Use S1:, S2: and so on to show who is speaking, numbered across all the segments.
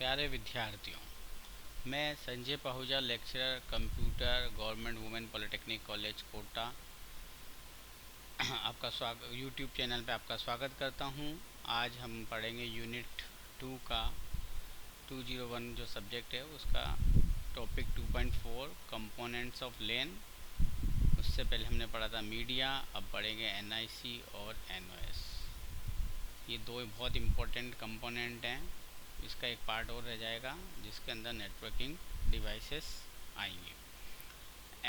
S1: प्यारे विद्यार्थियों, मैं Sanjay Pahuja, lecturer computer, government women polytechnic college Kota, आपका स्वागत यूट्यूब चैनल पे आपका स्वागत करता हूं। आज हम पढ़ेंगे यूनिट 2 का 201 जो सब्जेक्ट है उसका टॉपिक 2.4 कंपोनेंट्स ऑफ लेन। उससे पहले हमने पढ़ा था मीडिया, अब पढ़ेंगे एनआईसी और एनओएस। ये दो बहुत इम्पोर्टेंट कंपोनेंट हैं। इसका एक पार्ट और रह जाएगा जिसके अंदर नेटवर्किंग डिवाइसेस आएंगे।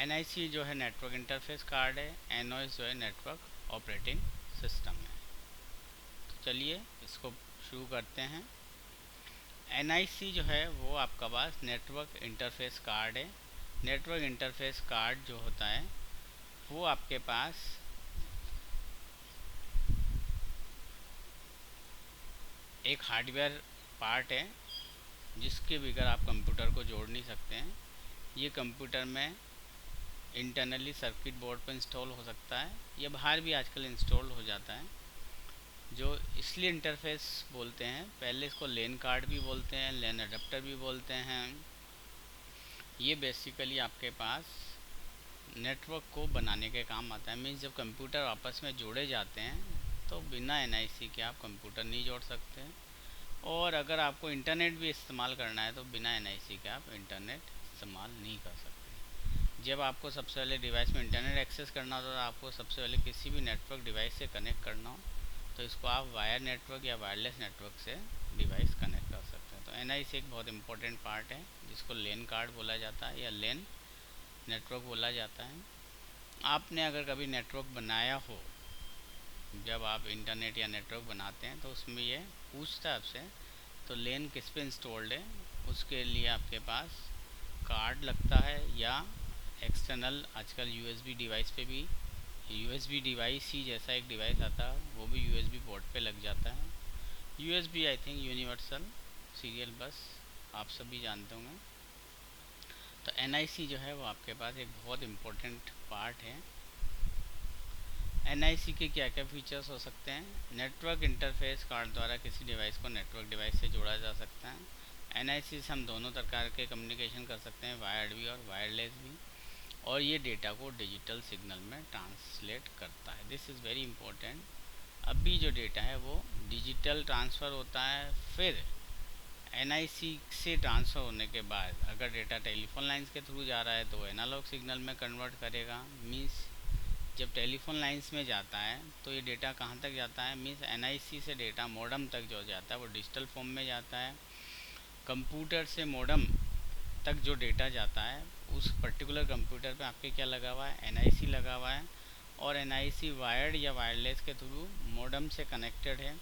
S1: एनआईसी जो है नेटवर्क इंटरफेस कार्ड है, एनओएस जो है नेटवर्क ऑपरेटिंग सिस्टम है। तो चलिए इसको शुरू करते हैं। एनआईसी जो है वो आपका पास नेटवर्क इंटरफेस कार्ड है। नेटवर्क इंटरफेस कार्ड जो होता है वो आपके पास एक हार्डवेयर पार्ट है जिसके बगैर आप कंप्यूटर को जोड़ नहीं सकते हैं। ये कंप्यूटर में इंटरनली सर्किट बोर्ड पर इंस्टॉल हो सकता है या बाहर भी आजकल इंस्टॉल हो जाता है, जो इसलिए इंटरफेस बोलते हैं। पहले इसको लेन कार्ड भी बोलते हैं, लेन अडेप्टर भी बोलते हैं। ये बेसिकली आपके पास नेटवर्क को बनाने के काम आता है। मीन्स जब कंप्यूटर आपस में जोड़े जाते हैं तो बिना एनआईसी के आप कंप्यूटर नहीं जोड़ सकते। और अगर आपको इंटरनेट भी इस्तेमाल करना है तो बिना एनआईसी के आप इंटरनेट इस्तेमाल नहीं कर सकते। जब आपको सबसे पहले डिवाइस में इंटरनेट एक्सेस करना हो तो आपको सबसे पहले किसी भी नेटवर्क डिवाइस से कनेक्ट करना हो तो इसको आप वायर नेटवर्क या वायरलेस नेटवर्क से डिवाइस कनेक्ट कर सकते हैं। तो एनआईसी एक बहुत इंपॉर्टेंट पार्ट है जिसको लेन कार्ड बोला जाता है या लेन नेटवर्क बोला जाता है। आपने अगर कभी नेटवर्क बनाया हो, जब आप इंटरनेट या नेटवर्क बनाते हैं तो उसमें ये पूछता है आपसे तो लेन किस पे इंस्टॉल्ड है, उसके लिए आपके पास कार्ड लगता है या एक्सटर्नल आजकल यूएसबी डिवाइस पे भी यूएसबी डिवाइस ही जैसा एक डिवाइस आता है वो भी यूएसबी पोर्ट पे लग जाता है। USB I think universal serial बस आप सभी जानते होंगे। तो एनआईसी जो है वो आपके पास एक बहुत इम्पोर्टेंट पार्ट है। एनआईसी के क्या क्या फीचर्स हो सकते हैं? नेटवर्क इंटरफेस कार्ड द्वारा किसी डिवाइस को नेटवर्क डिवाइस से जोड़ा जा सकता है। एनआईसी से हम दोनों प्रकार के कम्युनिकेशन कर सकते हैं, वायर्ड भी और वायरलेस भी, और ये डेटा को डिजिटल सिग्नल में ट्रांसलेट करता है। This is very important. अभी जो डेटा है वो डिजिटल ट्रांसफ़र होता है, फिर एनआईसी से ट्रांसफ़र होने के बाद अगर डेटा टेलीफोन लाइंस के थ्रू जा रहा है तो एनालॉग सिग्नल में कन्वर्ट करेगा। मीन्स जब टेलीफोन लाइंस में जाता है तो ये डेटा कहाँ तक जाता है? मीन्स एनआईसी से डेटा मॉडम तक जो जाता है वो डिजिटल फॉर्म में जाता है। कंप्यूटर से मॉडम तक जो डेटा जाता है उस पर्टिकुलर कंप्यूटर पे आपके क्या लगा हुआ है? एनआईसी लगा हुआ है। और एनआईसी वायर्ड या वायरलेस के थ्रू मॉडम से कनेक्टेड है,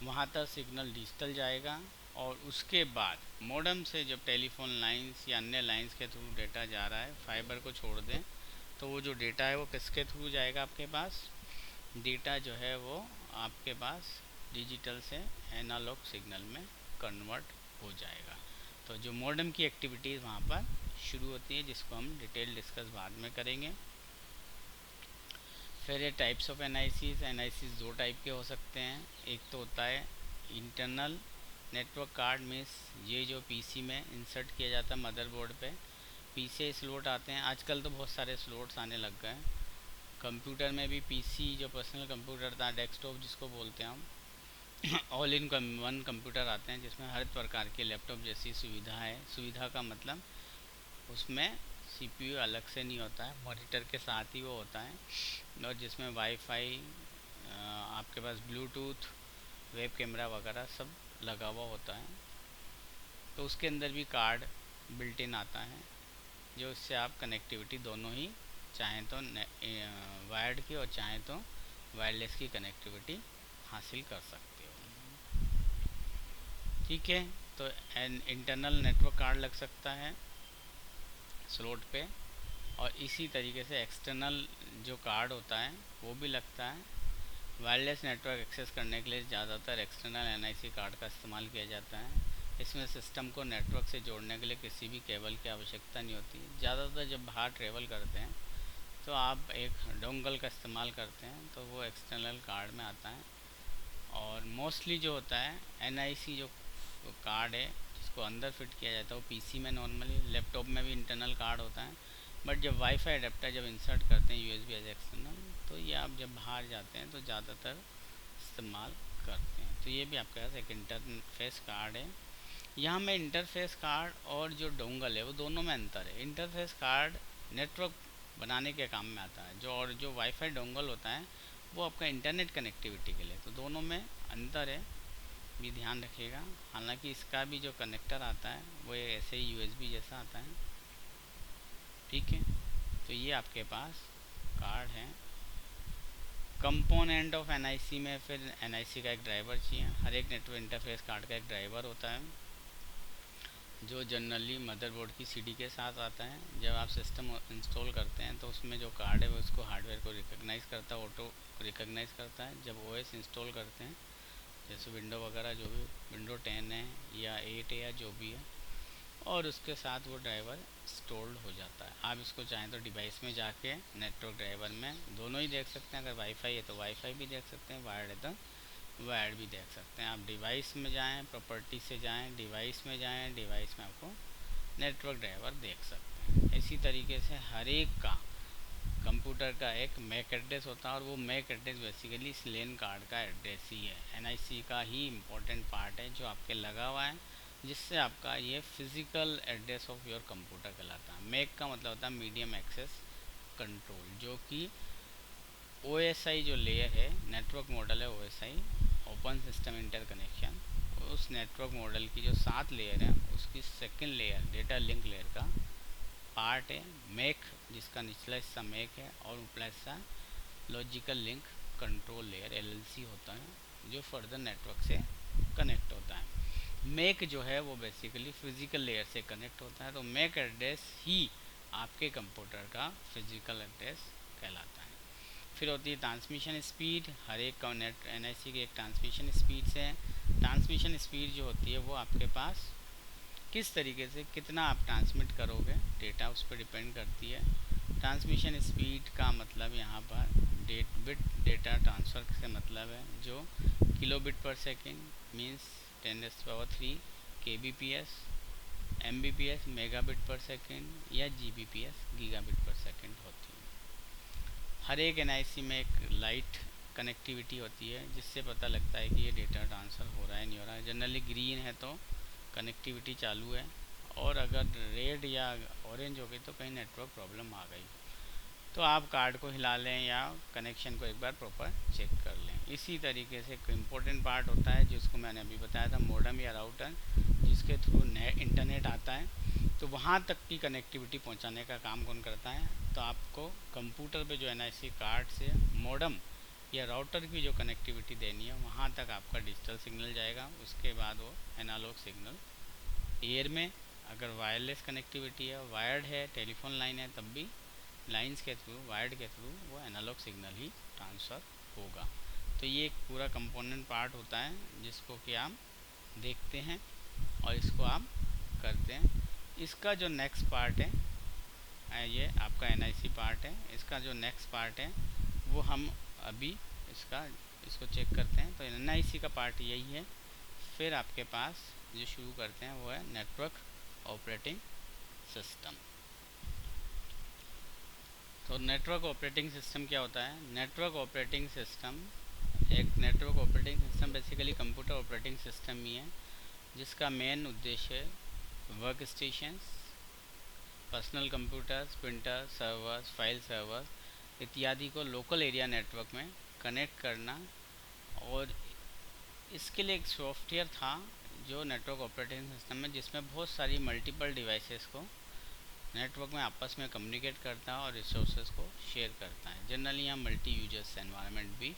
S1: वहाँ तक सिग्नल डिजिटल जाएगा। और उसके बाद मॉडम से जब टेलीफोन लाइंस या अन्य लाइंस के थ्रू डेटा जा रहा है, फाइबर को छोड़ दें, तो वो जो डेटा है वो किसके थ्रू जाएगा? आपके पास डेटा जो है वो आपके पास डिजिटल से एनालॉग सिग्नल में कन्वर्ट हो जाएगा। तो जो मॉडम की एक्टिविटीज़ वहाँ पर शुरू होती है, जिसको हम डिटेल डिस्कस बाद में करेंगे। फिर ये टाइप्स ऑफ एनआईसीज दो टाइप के हो सकते हैं। एक तो होता है इंटरनल नेटवर्क कार्ड, मीन्स ये जो पीसी में इंसर्ट किया जाता है मदरबोर्ड पे। पीसी स्लॉट आते हैं, आजकल तो बहुत सारे स्लॉट्स आने लग गए हैं। कंप्यूटर में भी पीसी जो पर्सनल कंप्यूटर था, डेस्कटॉप जिसको बोलते हैं हम, ऑल इन वन कंप्यूटर आते हैं जिसमें हर प्रकार के लैपटॉप जैसी सुविधा है। सुविधा का मतलब उसमें सीपीयू अलग से नहीं होता है, मॉनिटर के साथ ही वो होता है, और जिसमें वाईफाई, आपके पास ब्लूटूथ, वेब कैमरा वगैरह सब लगा हुआ होता है। तो उसके अंदर भी कार्ड बिल्ट इन आता है जो इससे आप कनेक्टिविटी दोनों ही, चाहें तो वायर्ड की और चाहें तो वायरलेस की कनेक्टिविटी हासिल कर सकते हो। ठीक है, तो इंटरनल नेटवर्क कार्ड लग सकता है स्लॉट पे, और इसी तरीके से एक्सटर्नल जो कार्ड होता है वो भी लगता है। वायरलेस नेटवर्क एक्सेस करने के लिए ज़्यादातर एक्सटर्नल एनआईसी कार्ड का इस्तेमाल किया जाता है। इसमें सिस्टम को नेटवर्क से जोड़ने के लिए किसी भी केबल की आवश्यकता नहीं होती। ज़्यादातर जब बाहर ट्रेवल करते हैं तो आप एक डोंगल का इस्तेमाल करते हैं तो वो एक्सटर्नल कार्ड में आता है। और मोस्टली जो होता है एनआईसी जो कार्ड है जिसको अंदर फिट किया जाता है वो पीसी में नॉर्मली, लैपटॉप में भी इंटरनल कार्ड होता है। बट जब वाईफाई अडेप्टर जब इंसर्ट करते हैं यूएसबी एज एक्सटर्नल, तो ये आप जब बाहर जाते हैं तो ज़्यादातर इस्तेमाल करते हैं। तो ये भी आपके पास एक इंटरफेस कार्ड है। यहाँ में इंटरफेस कार्ड और जो डोंगल है वो दोनों में अंतर है। इंटरफेस कार्ड नेटवर्क बनाने के काम में आता है, जो वाईफाई डोंगल होता है वो आपका इंटरनेट कनेक्टिविटी के लिए। तो दोनों में अंतर है, भी ध्यान रखिएगा। हालांकि इसका भी जो कनेक्टर आता है वो ऐसे ही यूएसबी जैसा आता है, ठीक है। तो ये आपके पास कार्ड है। कंपोनेंट ऑफ एनआईसी में फिर एनआईसी का एक ड्राइवर चाहिए। हर एक नेटवर्क इंटरफेस कार्ड का एक ड्राइवर होता है जो जनरली मदरबोर्ड की सीडी के साथ आता है। जब आप सिस्टम इंस्टॉल करते हैं तो उसमें जो कार्ड है वो उसको हार्डवेयर को रिकॉग्नाइज़ करता है, ऑटो रिकॉग्नाइज़ करता है। जब ओएस इंस्टॉल करते हैं जैसे विंडो वगैरह, जो भी विंडो 10 है या 8 है या जो भी है, और उसके साथ वो ड्राइवर इंस्टॉल्ड हो जाता है। आप इसको चाहें तो डिवाइस में जाके नेटवर्क ड्राइवर में दोनों ही देख सकते हैं। अगर वाईफाई है तो वाईफाई भी देख सकते हैं, वायर्ड है तो वायर्ड भी देख सकते हैं। आप डिवाइस में जाएं, प्रॉपर्टी से जाएं, डिवाइस में जाएं, डिवाइस में आपको नेटवर्क ड्राइवर देख सकते हैं। इसी तरीके से हर एक का कंप्यूटर का एक मैक एड्रेस होता है, और वो मैक एड्रेस बेसिकली इस लेन कार्ड का एड्रेस ही है। एनआईसी का ही इम्पोर्टेंट पार्ट है जो आपके लगा हुआ है, जिससे आपका ये physical address of your computer कहलाता है। मैक का मतलब होता है मीडियम एक्सेस कंट्रोल, जो कि ओएसआई जो लेयर है, नेटवर्क मॉडल है ओएसआई, ओपन सिस्टम इंटरकनेक्शन, उस नेटवर्क मॉडल की जो 7 लेयर है उसकी second layer data link layer का पार्ट है मैक, जिसका निचला हिस्सा मैक है और ऊपला हिस्सा logical link control layer LLC होता है, जो फर्दर नेटवर्क से कनेक्ट होता है। मैक जो है वो बेसिकली फिजिकल लेयर से कनेक्ट होता है। तो मैक एड्रेस ही आपके कंप्यूटर का फिजिकल एड्रेस कहलाता है। फिर होती है ट्रांसमिशन स्पीड। हर एक नेट एनआईसी की एक ट्रांसमिशन स्पीड से है। ट्रांसमिशन स्पीड जो होती है वो आपके पास किस तरीके से कितना आप ट्रांसमिट करोगे डेटा, उस पर डिपेंड करती है। ट्रांसमिशन स्पीड का मतलब यहाँ पर बिट डेटा ट्रांसफ़र से मतलब है जो किलोबिट पर second means 10⁻³ kbps, mbps megabit पर सेकेंड या gbps गीगाबिट पर सेकेंड होती है। हर एक एनआईसी में एक लाइट कनेक्टिविटी होती है जिससे पता लगता है कि ये डेटा ट्रांसफ़र हो रहा है नहीं हो रहा है। जनरली ग्रीन है तो कनेक्टिविटी चालू है, और अगर रेड या ऑरेंज हो गई तो कहीं नेटवर्क प्रॉब्लम आ गई। तो आप कार्ड को हिला लें या कनेक्शन को एक बार प्रॉपर चेक कर लें। इसी तरीके से एक इम्पोर्टेंट पार्ट होता है जिसको मैंने अभी बताया था, मॉडेम या राउटर, जिसके थ्रू इंटरनेट आता है। तो वहाँ तक की कनेक्टिविटी पहुँचाने का काम कौन करता है? तो आपको कंप्यूटर पे जो एनआईसी कार्ड से मॉडेम या राउटर की जो कनेक्टिविटी देनी है वहाँ तक आपका डिजिटल सिग्नल जाएगा। उसके बाद वो एनालॉग सिग्नल एयर में, अगर वायरलेस कनेक्टिविटी है, वायर्ड है, टेलीफोन लाइन है, तब भी लाइंस के थ्रू, वायर्ड के थ्रू वो एनालॉग सिग्नल ही ट्रांसफ़र होगा। तो ये एक पूरा कंपोनेंट पार्ट होता है जिसको कि आप देखते हैं और इसको आप करते हैं। इसका जो नेक्स्ट पार्ट है, ये आपका एनआईसी पार्ट है, इसका जो नेक्स्ट पार्ट है वो हम अभी इसको चेक करते हैं। तो एनआईसी का पार्ट यही है। फिर आपके पास जो शुरू करते हैं वो है नेटवर्क ऑपरेटिंग सिस्टम। तो नेटवर्क ऑपरेटिंग सिस्टम क्या होता है? नेटवर्क ऑपरेटिंग सिस्टम, एक network operating system basically computer operating system ही है जिसका मेन उद्देश्य work stations, personal computers, printer, servers, file servers इत्यादि को लोकल एरिया नेटवर्क में कनेक्ट करना। और इसके लिए एक सॉफ्टवेयर था जो नेटवर्क ऑपरेटिंग सिस्टम में, जिसमें बहुत सारी मल्टीपल डिवाइसेस को नेटवर्क में आपस में कम्युनिकेट करता है और रिसोर्सेज को शेयर करता है। जनरली यहाँ मल्टी यूजर्स एनवायरनमेंट भी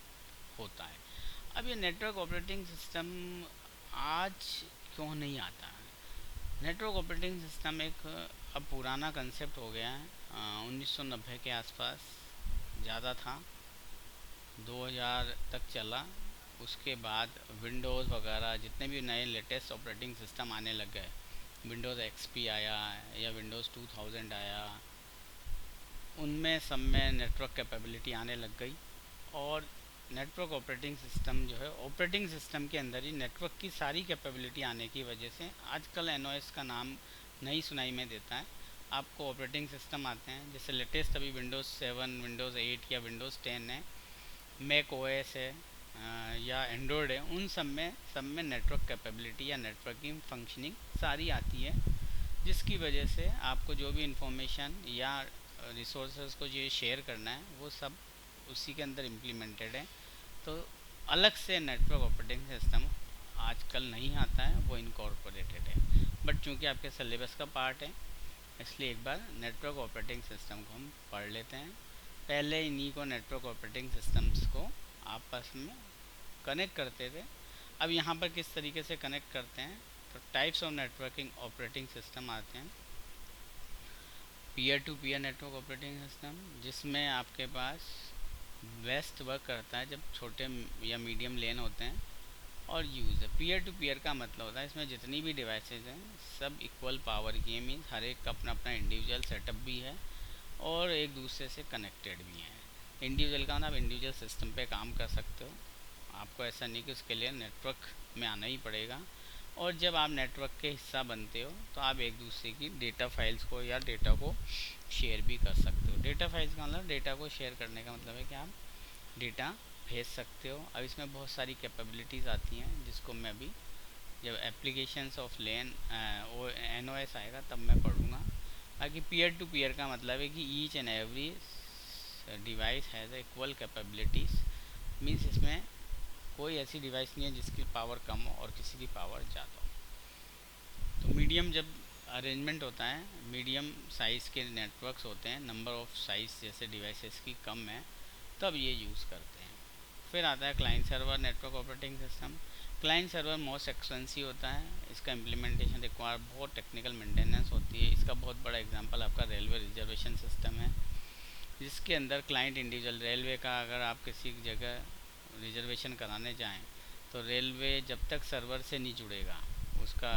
S1: होता है। अब ये नेटवर्क ऑपरेटिंग सिस्टम आज क्यों नहीं आता है? नेटवर्क ऑपरेटिंग सिस्टम एक अब पुराना कंसेप्ट हो गया है। 1990 के आसपास ज़्यादा था, 2000 तक चला। उसके बाद विंडोज़ वगैरह जितने भी नए लेटेस्ट ऑपरेटिंग सिस्टम आने लग गए, विंडोज़ एक्सपी आया या विंडोज़ 2000 आया, उनमें सब में नेटवर्क कैपेबिलिटी आने लग गई और नेटवर्क ऑपरेटिंग सिस्टम जो है, ऑपरेटिंग सिस्टम के अंदर ही नेटवर्क की सारी कैपेबिलिटी आने की वजह से आजकल एनओएस का नाम नहीं सुनाई में देता है। आपको ऑपरेटिंग सिस्टम आते हैं, जैसे लेटेस्ट अभी विंडोज़ 7, विंडोज़ 8 या विंडोज़ 10 है, मैक ओएस है या एंड्रॉयड है, उन सब में नेटवर्क कैपेबिलिटी या नेटवर्किंग फंक्शनिंग सारी आती है, जिसकी वजह से आपको जो भी इंफॉर्मेशन या रिसोर्सेज को जो शेयर करना है वो सब उसी के अंदर इम्प्लीमेंटेड है। तो अलग से नेटवर्क ऑपरेटिंग सिस्टम आजकल नहीं आता है, वो इनकॉर्पोरेटेड है। बट चूंकि आपके सिलेबस का पार्ट है, इसलिए एक बार नेटवर्क ऑपरेटिंग सिस्टम को हम पढ़ लेते हैं। पहले इन्हीं को नेटवर्क ऑपरेटिंग सिस्टम्स को आपस में कनेक्ट करते थे। अब यहाँ पर किस तरीके से कनेक्ट करते हैं, तो types of networking operating system आते हैं। Peer to peer network operating system, जिसमें आपके पास बेस्ट वर्क करता है जब छोटे या मीडियम लेन होते हैं और यूज़ है। पीयर टू पीयर का मतलब होता है इसमें जितनी भी डिवाइसेज हैं सब इक्वल पावर की, मीन्स हर एक का अपना अपना इंडिविजुअल सेटअप भी है और एक दूसरे से कनेक्टेड भी हैं। इंडिविजुअल का मतलब आप इंडिविजुअल सिस्टम पे काम कर सकते हो, आपको ऐसा नहीं कि उसके लिए नेटवर्क में आना ही पड़ेगा। और जब आप नेटवर्क के हिस्सा बनते हो तो आप एक दूसरे की डेटा फाइल्स को या डेटा को शेयर भी कर सकते हो। डेटा फाइल्स का मतलब, डेटा को शेयर करने का मतलब है कि आप डेटा भेज सकते हो। अब इसमें बहुत सारी कैपेबिलिटीज़ आती हैं, जिसको मैं अभी जब एप्लीकेशंस ऑफ लेन वो एनओएस आएगा तब मैं पढ़ूँगा। बाकी पीयर टू पीयर का मतलब है कि each and every device has equal capabilities, means इसमें कोई ऐसी डिवाइस नहीं है जिसकी पावर कम हो और किसी की पावर ज़्यादा हो। तो मीडियम जब अरेंजमेंट होता है, मीडियम साइज़ के नेटवर्क्स होते हैं, नंबर ऑफ़ साइज़ जैसे डिवाइसेस की कम है, तब ये यूज़ करते हैं। फिर आता है client server network operating system. Client server most expensive होता है, इसका इम्प्लीमेंटेशन रिक्वायर बहुत टेक्निकल मेंटेनेंस होती है। इसका बहुत बड़ा एग्जांपल आपका रेलवे रिजर्वेशन सिस्टम है, जिसके अंदर क्लाइंट इंडिविजुअल रेलवे का अगर आप किसी जगह रिजर्वेशन कराने जाएं तो रेलवे जब तक सर्वर से नहीं जुड़ेगा, उसका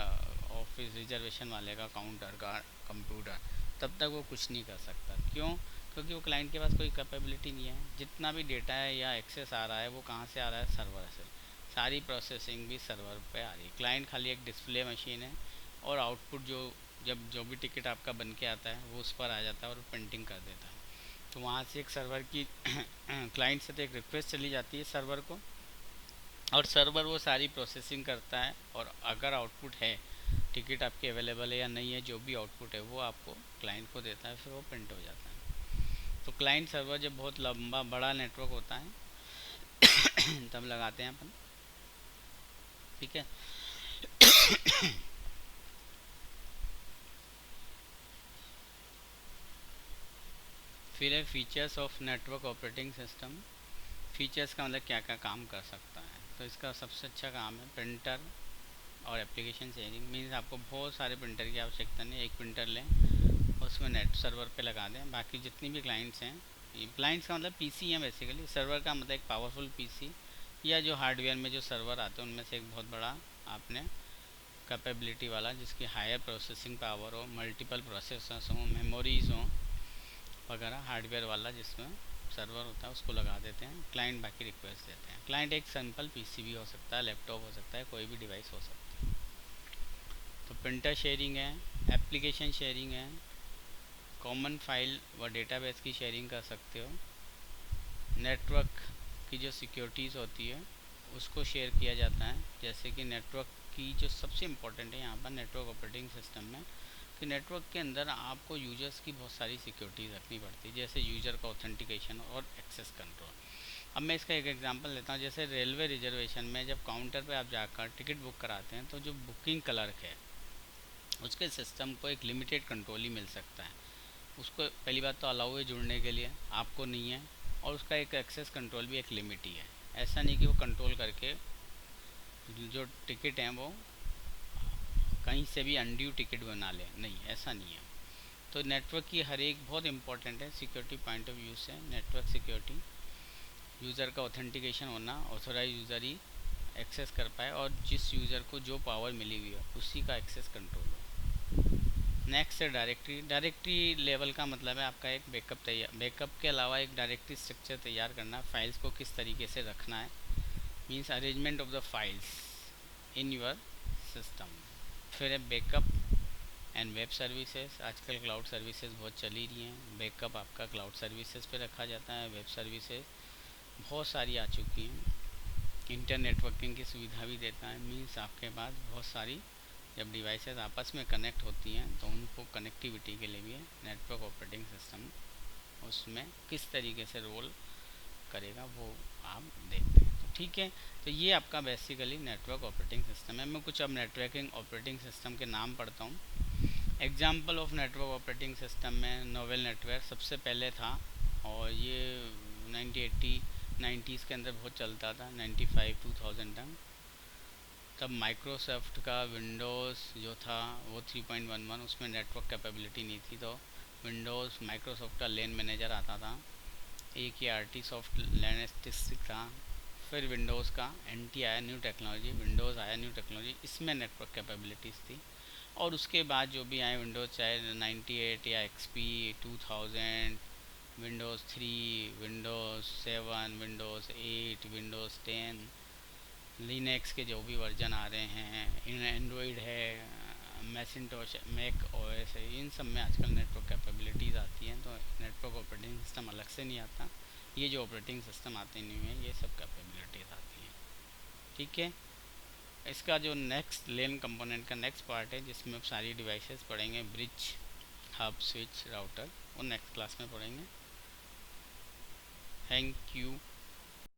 S1: ऑफिस रिजर्वेशन वाले का काउंटर का कंप्यूटर, तब तक वो कुछ नहीं कर सकता। क्यों? क्योंकि वो क्लाइंट के पास कोई कैपेबिलिटी नहीं है। जितना भी डेटा है या एक्सेस आ रहा है वो कहाँ से आ रहा है, सर्वर से। सारी प्रोसेसिंग भी सर्वर पे आ रही है। क्लाइंट खाली एक डिस्प्ले मशीन है और आउटपुट जो भी टिकट आपका बन के आता है वो उस पर आ जाता है और प्रिंटिंग कर देता है। तो वहाँ से एक सर्वर की क्लाइंट से तो एक रिक्वेस्ट चली जाती है सर्वर को, और सर्वर वो सारी प्रोसेसिंग करता है, और अगर आउटपुट है, टिकट आपकी अवेलेबल है या नहीं है, जो भी आउटपुट है वो आपको क्लाइंट को देता है, फिर वो प्रिंट हो जाता है। तो क्लाइंट सर्वर जब बहुत लंबा बड़ा नेटवर्क होता है तब लगाते हैं अपन, ठीक है। फिर है features of network operating system. Features का मतलब क्या क्या काम कर सकता है, तो इसका सबसे अच्छा काम है प्रिंटर और एप्लीकेशन शेयरिंग। मीन्स आपको बहुत सारे प्रिंटर की आवश्यकता नहीं, एक प्रिंटर लें, उसमें नेट सर्वर पे लगा दें। बाकी जितनी भी क्लाइंट्स हैं, क्लाइंट्स का मतलब पीसी हैं बेसिकली, सर्वर का मतलब एक पावरफुल पीसी या जो हार्डवेयर में जो सर्वर आते हैं उनमें से एक बहुत बड़ा आपने कैपेबिलिटी वाला, जिसकी हायर प्रोसेसिंग पावर हो, मल्टीपल प्रोसेसर्स हों, मेमोरीज हों वगैरह, हार्डवेयर वाला जिसमें सर्वर होता है उसको लगा देते हैं। क्लाइंट बाकी रिक्वेस्ट देते हैं। क्लाइंट एक सिंपल पीसी भी हो सकता है, लैपटॉप हो सकता है, कोई भी डिवाइस हो सकता है। तो प्रिंटर शेयरिंग है, एप्लीकेशन शेयरिंग है, कॉमन फाइल व डेटाबेस की शेयरिंग कर सकते हो। नेटवर्क की जो सिक्योरिटीज़ होती है उसको शेयर किया जाता है, जैसे कि नेटवर्क की जो सबसे इम्पोर्टेंट है यहाँ पर नेटवर्क ऑपरेटिंग सिस्टम में, कि नेटवर्क के अंदर आपको यूजर्स की बहुत सारी सिक्योरिटीज़ रखनी पड़ती है, जैसे यूज़र का ऑथेंटिकेशन और एक्सेस कंट्रोल। अब मैं इसका एक एग्जांपल लेता हूँ। जैसे रेलवे रिजर्वेशन में जब काउंटर पे आप जाकर टिकट बुक कराते हैं तो जो बुकिंग क्लर्क है उसके सिस्टम को एक लिमिटेड कंट्रोल ही मिल सकता है। उसको पहली बात तो अलाउ है जुड़ने के लिए, आपको नहीं है, और उसका एक एक्सेस कंट्रोल भी एक लिमिट ही है। ऐसा नहीं कि वो कंट्रोल करके जो टिकट हैं वो कहीं से भी अनड्यू टिकट बना ले, नहीं, ऐसा नहीं है। तो नेटवर्क की हर एक बहुत इंपॉर्टेंट है सिक्योरिटी पॉइंट ऑफ व्यू से। नेटवर्क सिक्योरिटी, यूज़र का ऑथेंटिकेशन होना, ऑथोराइज यूज़र ही एक्सेस कर पाए और जिस यूज़र को जो पावर मिली हुई है उसी का एक्सेस कंट्रोल हो। नेक्स्ट है डायरेक्टरी। डायरेक्टरी लेवल का मतलब है आपका एक बैकअप तैयार, बैकअप के अलावा एक डायरेक्टरी स्ट्रक्चर तैयार करना, फाइल्स को किस तरीके से रखना है, means arrangement of the files in your system. फिर है बैकअप एंड वेब सर्विसेज। आजकल क्लाउड सर्विसेज बहुत चली रही हैं, बैकअप आपका क्लाउड सर्विसेज पे रखा जाता है, वेब सर्विसेज बहुत सारी आ चुकी हैं। इंटरनेटवर्किंग की सुविधा भी देता है, मीन्स आपके पास बहुत सारी जब डिवाइसेस आपस में कनेक्ट होती हैं तो उनको कनेक्टिविटी के लिए भी नेटवर्क ऑपरेटिंग सिस्टम उसमें किस तरीके से रोल करेगा वो आप देखते हैं। तो ठीक है, तो ये आपका बेसिकली नेटवर्क ऑपरेटिंग सिस्टम है। मैं कुछ अब नेटवर्किंग ऑपरेटिंग सिस्टम के नाम पढ़ता हूँ। Example of network operating system में नोवेल नेटवर्क सबसे पहले था, और ये 1980 90s के अंदर बहुत चलता था, 95 2000 तक। तब माइक्रोसॉफ्ट का विंडोज़ जो था वो 3.11, उसमें नेटवर्क कैपेबिलिटी नहीं थी, तो विंडोज़ माइक्रोसॉफ्ट का लेन मैनेजर आता था। एक ये आरटी सॉफ्ट लैनिस्टिक था। फिर विंडोज़ का एनटी आया, न्यू टेक्नोलॉजी, विंडोज़ आया न्यू टेक्नोलॉजी, इसमें नेटवर्क कैपेबिलिटीज़ थी। और उसके बाद जो भी आए विंडोज़, चाहे 98 या XP 2000, Windows 3, Windows 7, Windows 8, Windows 10, Linux के जो भी वर्जन आ रहे हैं, एंड्रॉयड है, मैसिंटोश, मैक ओएस है, इन सब में आजकल नेटवर्क कैपेबिलिटीज़ आती हैं। तो नेटवर्क ऑपरेटिंग सिस्टम अलग से नहीं आता, ये जो ऑपरेटिंग सिस्टम आते नहीं हैं ये सब कैपेबिलिटीज़ आती हैं। ठीक है, इसका जो नेक्स्ट लेन कंपोनेंट का नेक्स्ट पार्ट है जिसमें अब सारी डिवाइसेस पढ़ेंगे, ब्रिज, हब, स्विच, राउटर, वो नेक्स्ट क्लास में पढ़ेंगे। Thank you.